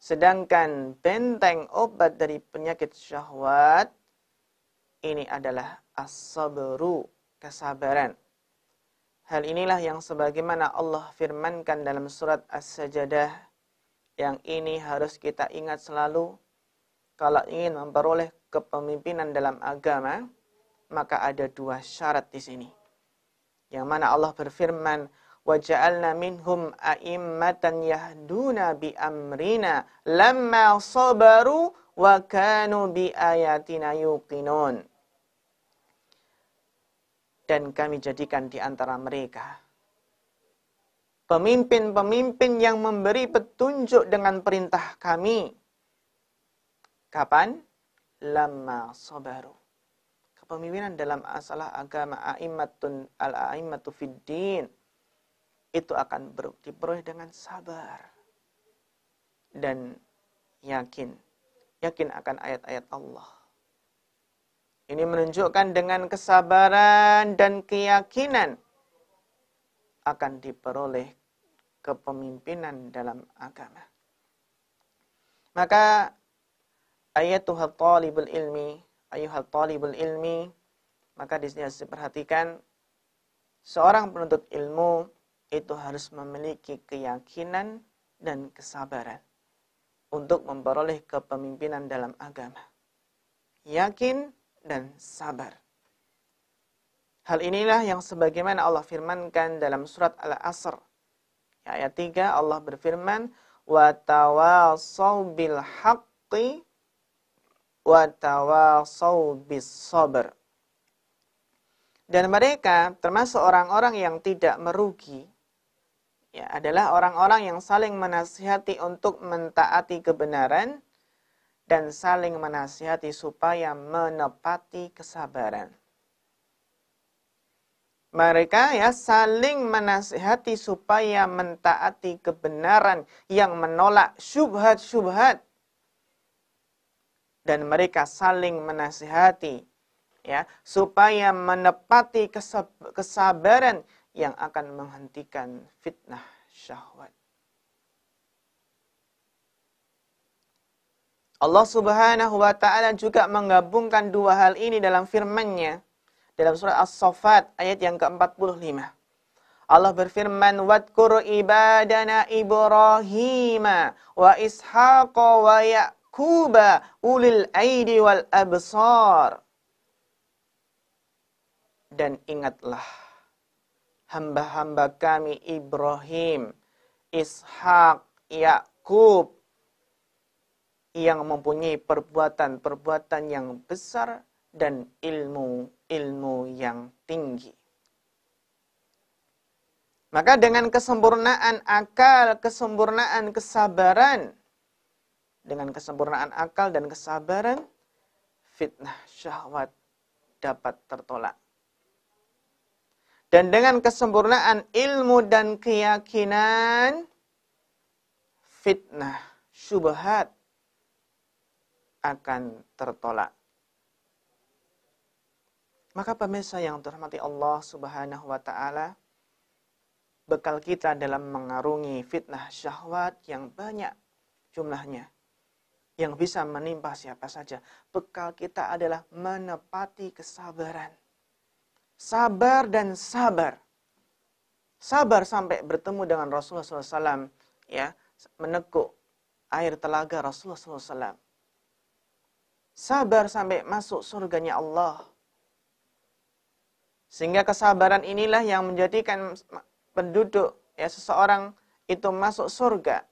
Sedangkan benteng obat dari penyakit syahwat ini adalah as-sabru, kesabaran. Hal inilah yang sebagaimana Allah firmankan dalam surat As-Sajdah, yang ini harus kita ingat selalu kalau ingin memperoleh kepemimpinan dalam agama, maka ada dua syarat di sini. Yang mana Allah berfirman, وَجَعَلْنَا مِنْهُمْ أَئِمَّةً يَهْدُونَ بِأَمْرِنَا لَمَّا صَبَرُوا وَكَانُوا بِآيَاتِنَا يُوقِنُونَ. Dan kami jadikan di antara mereka pemimpin-pemimpin yang memberi petunjuk dengan perintah kami. Kapan? Lamma sabaru. Kepemimpinan dalam masalah agama, al-a'immatu fiddin, itu akan diperoleh dengan sabar dan yakin akan ayat-ayat Allah. Ini menunjukkan dengan kesabaran dan keyakinan akan diperoleh kepemimpinan dalam agama. Maka ayatuhal talibul ilmi, maka di sini harus diperhatikan seorang penuntut ilmu itu harus memiliki keyakinan dan kesabaran untuk memperoleh kepemimpinan dalam agama. Yakin dan sabar. Hal inilah yang sebagaimana Allah firmankan dalam surat Al-Asr. Ayat 3 Allah berfirman, wa tawassaw bil haqqi wa tawassaw bis sabr. Dan mereka termasuk orang-orang yang tidak merugi, ya, adalah orang-orang yang saling menasihati untuk mentaati kebenaran dan saling menasihati supaya menepati kesabaran. Mereka ya saling menasihati supaya mentaati kebenaran yang menolak syubhat-syubhat. Dan mereka saling menasihati ya supaya menepati kesabaran yang akan menghentikan fitnah syahwat. Allah Subhanahu wa taala juga menggabungkan dua hal ini dalam firman-Nya dalam surah As-Saffat ayat yang ke-45. Allah berfirman, "Wadhkur ibadana Ibrahim wa Ishaq wa Ya'qub Ya'quba ulil aidi wal absar. Dan ingatlah hamba-hamba kami Ibrahim, Ishak, Yakub yang mempunyai perbuatan-perbuatan yang besar dan ilmu-ilmu yang tinggi. Maka dengan kesempurnaan akal, kesempurnaan kesabaran, dengan kesempurnaan akal dan kesabaran, fitnah syahwat dapat tertolak. Dan dengan kesempurnaan ilmu dan keyakinan, fitnah syubhat akan tertolak. Maka pemirsa yang dirahmati Allah Subhanahu wa taala, bekal kita dalam mengarungi fitnah syahwat yang banyak jumlahnya, yang bisa menimpa siapa saja. Bekal kita adalah menepati kesabaran. Sabar dan sabar. Sabar sampai bertemu dengan Rasulullah SAW, ya, meneguk air telaga Rasulullah SAW. Sabar sampai masuk surganya Allah. Sehingga kesabaran inilah yang menjadikan penduduk, ya, seseorang itu masuk surga.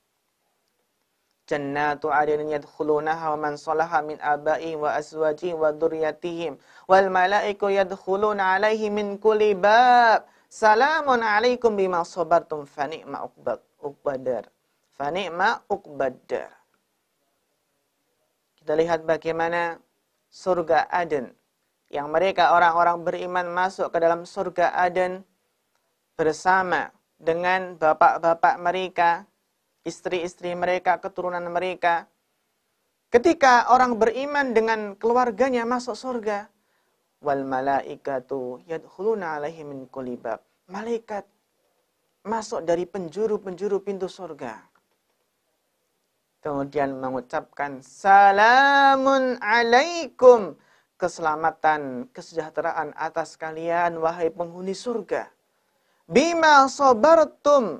Jannatu adnin yadkhulunaha wa man salaha min abaihim wa azwajihim wa dzurriyyatihim wal malaiku yadkhuluna alaihi min kulli bab. Salamun alaikum bima sabartum fa ni'ma uqbadar. Fa ni'ma uqbadar. Kita lihat bagaimana surga Aden, yang mereka orang-orang beriman masuk ke dalam surga Aden bersama dengan bapak-bapak mereka, istri-istri mereka, keturunan mereka. Ketika orang beriman dengan keluarganya masuk surga, wal malaikatu yadkhuluna alaihi min kulli bab. Malaikat masuk dari penjuru-penjuru pintu surga. Kemudian mengucapkan salamun alaikum, keselamatan, kesejahteraan atas kalian wahai penghuni surga. Bima sabartum,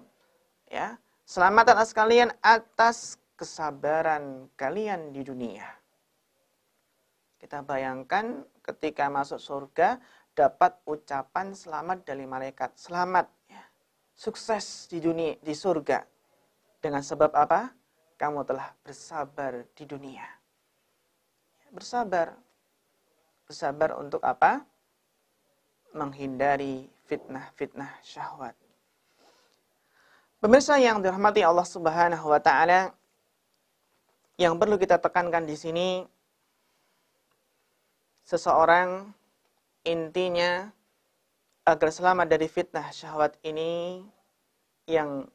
ya, selamatan atas kalian atas kesabaran kalian di dunia. Kita bayangkan ketika masuk surga dapat ucapan selamat dari malaikat. Selamat, ya, sukses di dunia, di surga. Dengan sebab apa? Kamu telah bersabar di dunia. Bersabar. Bersabar untuk apa? Menghindari fitnah-fitnah syahwat. Pemirsa yang dirahmati Allah Subhanahu wa taala, yang perlu kita tekankan di sini, seseorang intinya agar selamat dari fitnah syahwat ini, yang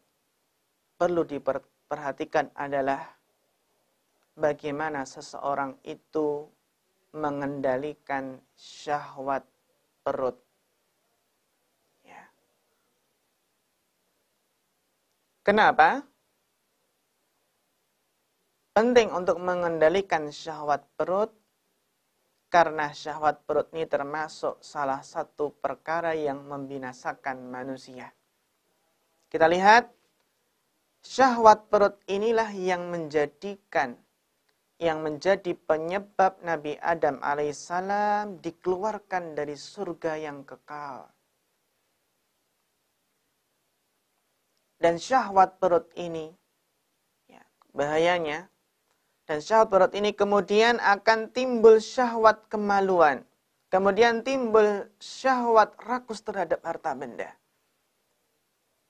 perlu diperhatikan adalah bagaimana seseorang itu mengendalikan syahwat perut. Ya. Kenapa? Penting untuk mengendalikan syahwat perut, karena syahwat perut ini termasuk salah satu perkara yang membinasakan manusia. Kita lihat, syahwat perut inilah yang menjadi penyebab Nabi Adam alaihissalam dikeluarkan dari surga yang kekal. Dan syahwat perut ini, ya, bahayanya, dan syahwat perut ini kemudian akan timbul syahwat kemaluan. Kemudian timbul syahwat rakus terhadap harta benda.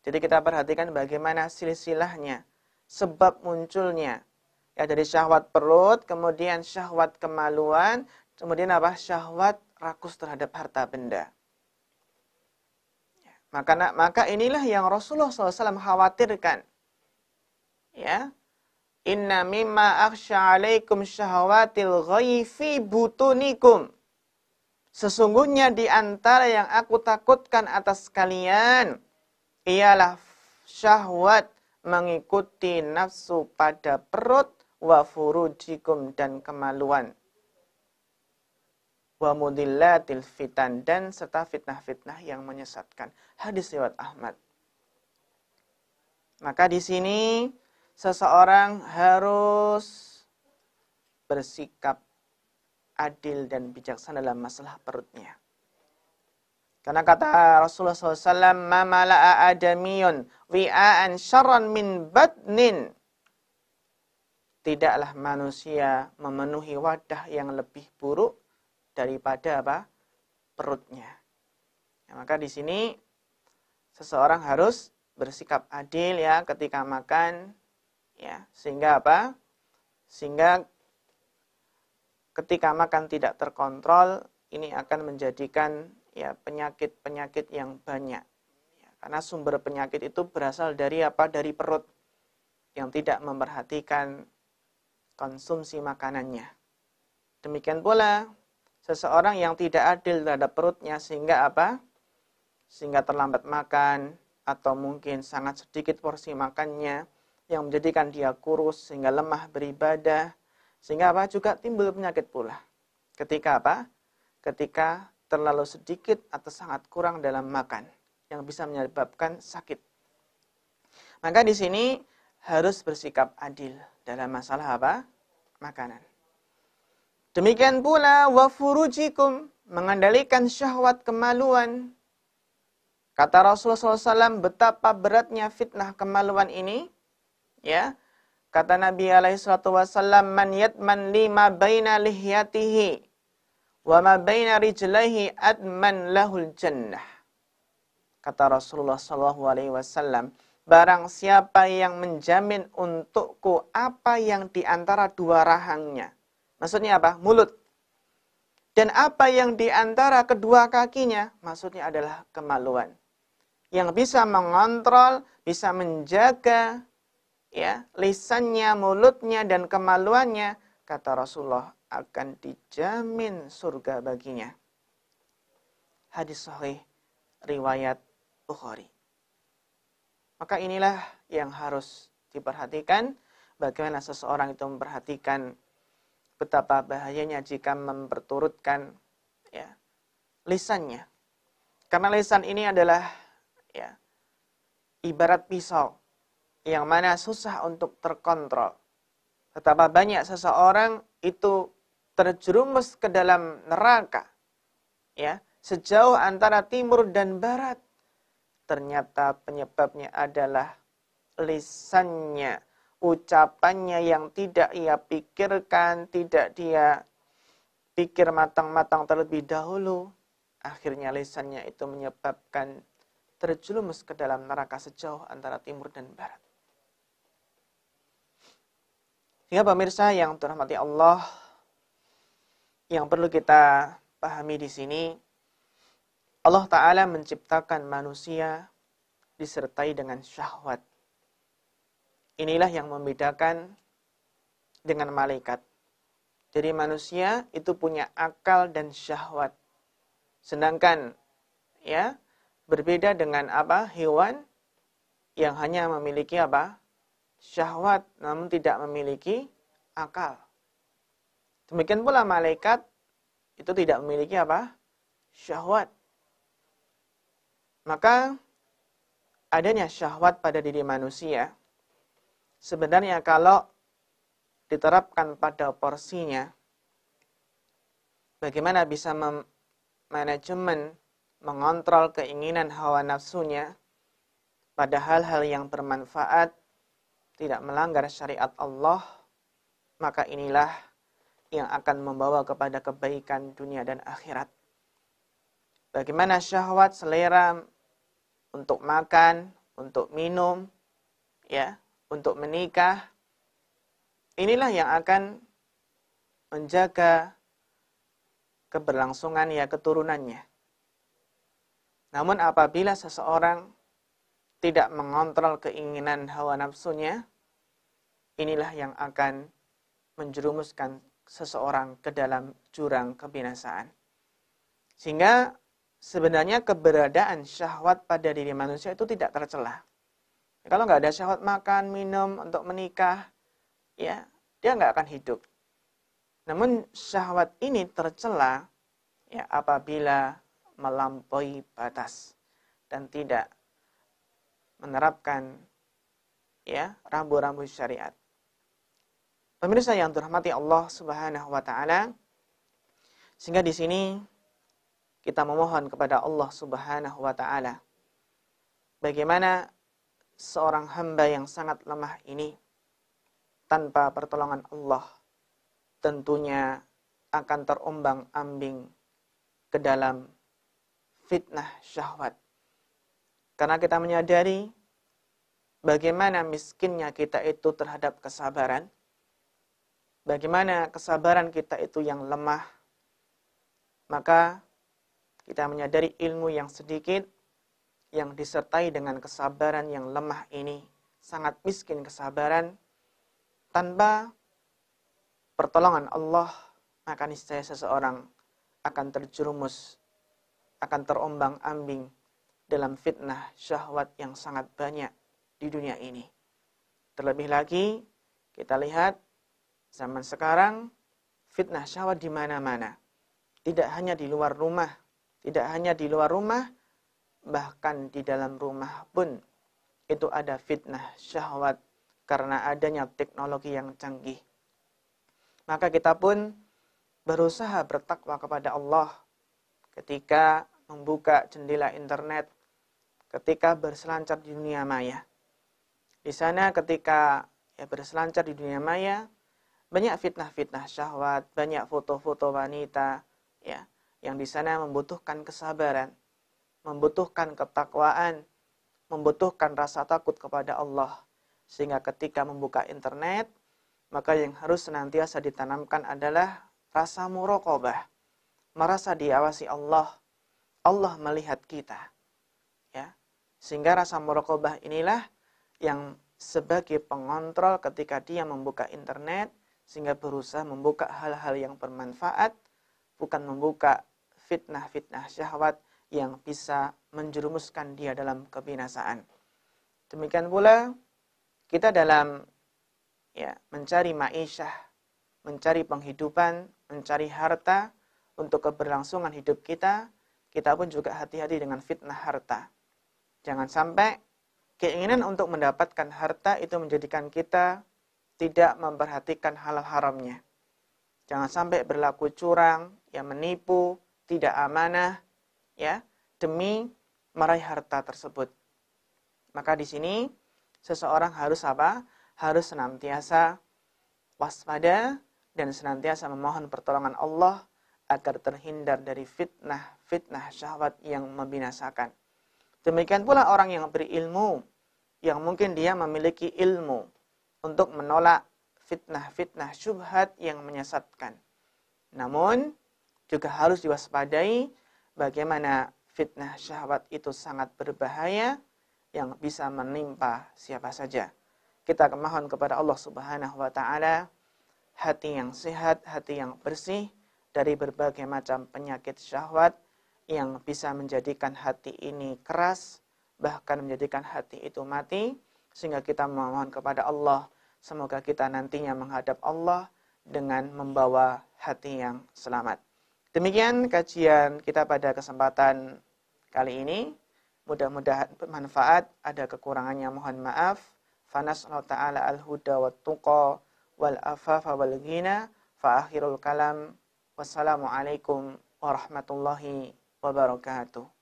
Jadi kita perhatikan bagaimana silsilahnya, sebab munculnya, ya, dari syahwat perut, kemudian syahwat kemaluan, kemudian apa? Syahwat rakus terhadap harta benda. Maka inilah yang Rasulullah SAW khawatirkan. Ya, inna mimma akhsha alaikum syahwatil ghaifi butunikum. Sesungguhnya di antara yang aku takutkan atas kalian ialah syahwat mengikuti nafsu pada perut, wa furujikum, dan kemaluan, wa mudillatil fitan, dan serta fitnah-fitnah yang menyesatkan. Hadis riwayat Ahmad. Maka di sini seseorang harus bersikap adil dan bijaksana dalam masalah perutnya. Karena kata Rasulullah SAW, "Ma mala'a adamiyun wi'aan syarran min batnin." Tidaklah manusia memenuhi wadah yang lebih buruk daripada apa? Perutnya. Ya, maka di sini seseorang harus bersikap adil ya ketika makan, ya, sehingga apa? Sehingga ketika makan tidak terkontrol, ini akan menjadikan ya penyakit-penyakit yang banyak. Ya, karena sumber penyakit itu berasal dari apa? Dari perut yang tidak memperhatikan konsumsi makanannya. Demikian pula seseorang yang tidak adil terhadap perutnya sehingga apa? Sehingga terlambat makan atau mungkin sangat sedikit porsi makannya yang menjadikan dia kurus sehingga lemah beribadah. Sehingga apa? Juga timbul penyakit pula. Ketika apa? Ketika terlalu sedikit atau sangat kurang dalam makan yang bisa menyebabkan sakit. Maka di sini harus bersikap adil dalam masalah apa? Makanan. Demikian pula wa furujikum, mengendalikan syahwat kemaluan. Kata Rasulullah SAW, betapa beratnya fitnah kemaluan ini. Ya, kata Nabi SAW, man yatman lima baina lihyatihi wa ma baina rijlaihi adman lahul jannah. Kata Rasulullah SAW, barang siapa yang menjamin untukku apa yang di antara dua rahangnya. Maksudnya apa? Mulut. Dan apa yang di antara kedua kakinya, maksudnya adalah kemaluan. Yang bisa mengontrol, bisa menjaga ya, lisannya, mulutnya, dan kemaluannya, kata Rasulullah, akan dijamin surga baginya. Hadis sahih riwayat Bukhari. Maka inilah yang harus diperhatikan, bagaimana seseorang itu memperhatikan betapa bahayanya jika memperturutkan ya, lisannya. Karena lisan ini adalah ya, ibarat pisau yang mana susah untuk terkontrol. Betapa banyak seseorang itu terjerumus ke dalam neraka. Ya, sejauh antara timur dan barat. Ternyata penyebabnya adalah lisannya, ucapannya yang tidak ia pikirkan, tidak dia pikir matang-matang terlebih dahulu. Akhirnya lisannya itu menyebabkan terjerumus ke dalam neraka sejauh antara timur dan barat. Sehingga pemirsa yang dirahmati Allah, yang perlu kita pahami di sini, Allah Ta'ala menciptakan manusia disertai dengan syahwat. Inilah yang membedakan dengan malaikat. Jadi manusia itu punya akal dan syahwat. Sedangkan ya berbeda dengan apa? Hewan yang hanya memiliki apa? Syahwat namun tidak memiliki akal. Demikian pula malaikat itu tidak memiliki apa? Syahwat. Maka adanya syahwat pada diri manusia sebenarnya kalau diterapkan pada porsinya, bagaimana bisa manajemen, mengontrol keinginan hawa nafsunya pada hal-hal yang bermanfaat, tidak melanggar syariat Allah, maka inilah yang akan membawa kepada kebaikan dunia dan akhirat. Bagaimana syahwat, selera untuk makan, untuk minum, ya, untuk menikah, inilah yang akan menjaga keberlangsungan ya keturunannya. Namun apabila seseorang tidak mengontrol keinginan hawa nafsunya, inilah yang akan menjerumuskan seseorang ke dalam jurang kebinasaan. Sehingga sebenarnya keberadaan syahwat pada diri manusia itu tidak tercela. Kalau nggak ada syahwat makan, minum, untuk menikah, ya dia nggak akan hidup. Namun syahwat ini tercela ya apabila melampaui batas dan tidak menerapkan ya rambu-rambu syariat. Pemirsa yang dirahmati Allah Subhanahu wa taala, sehingga di sini kita memohon kepada Allah Subhanahu wa taala bagaimana seorang hamba yang sangat lemah ini tanpa pertolongan Allah tentunya akan terombang-ambing ke dalam fitnah syahwat. Karena kita menyadari bagaimana miskinnya kita itu terhadap kesabaran, bagaimana kesabaran kita itu yang lemah, maka kita menyadari ilmu yang sedikit yang disertai dengan kesabaran yang lemah ini sangat miskin kesabaran. Tanpa pertolongan Allah, maka niscaya seseorang akan terjerumus, akan terombang-ambing dalam fitnah syahwat yang sangat banyak di dunia ini. Terlebih lagi, kita lihat zaman sekarang fitnah syahwat di mana-mana. Tidak hanya di luar rumah, bahkan di dalam rumah pun itu ada fitnah syahwat karena adanya teknologi yang canggih. Maka kita pun berusaha bertakwa kepada Allah ketika membuka jendela internet, ketika berselancar di dunia maya. Di sana ketika berselancar di dunia maya, banyak fitnah-fitnah syahwat, banyak foto-foto wanita, yang di sana membutuhkan kesabaran, membutuhkan ketakwaan, membutuhkan rasa takut kepada Allah. Sehingga ketika membuka internet, maka yang harus senantiasa ditanamkan adalah rasa muraqabah, merasa diawasi Allah. Allah melihat kita. Sehingga rasa muraqabah inilah yang sebagai pengontrol ketika dia membuka internet, sehingga berusaha membuka hal-hal yang bermanfaat, bukan membuka fitnah-fitnah syahwat yang bisa menjerumuskan dia dalam kebinasaan. Demikian pula kita dalam mencari ma'isyah, mencari penghidupan, mencari harta untuk keberlangsungan hidup kita, kita pun juga hati-hati dengan fitnah harta. Jangan sampai keinginan untuk mendapatkan harta itu menjadikan kita tidak memperhatikan halal haramnya. Jangan sampai berlaku curang, menipu, tidak amanah, demi meraih harta tersebut. Maka di sini seseorang harus apa? Harus senantiasa waspada dan senantiasa memohon pertolongan Allah agar terhindar dari fitnah syahwat yang membinasakan. Demikian pula orang yang berilmu, yang mungkin dia memiliki ilmu untuk menolak fitnah-fitnah syubhat yang menyesatkan. Namun juga harus diwaspadai bagaimana fitnah syahwat itu sangat berbahaya yang bisa menimpa siapa saja. Kita memohon kepada Allah Subhanahu wa taala hati yang sehat, hati yang bersih dari berbagai macam penyakit syahwat yang bisa menjadikan hati ini keras, bahkan menjadikan hati itu mati, sehingga kita memohon kepada Allah semoga kita nantinya menghadap Allah dengan membawa hati yang selamat. Demikian kajian kita pada kesempatan kali ini. Mudah-mudahan bermanfaat. Ada kekurangannya mohon maaf. Fanas'allahu ta'ala al-huda wa tuqa wal afafa wal ghina. Fa akhirul kalam. Wassalamualaikum warahmatullahi wabarakatuh.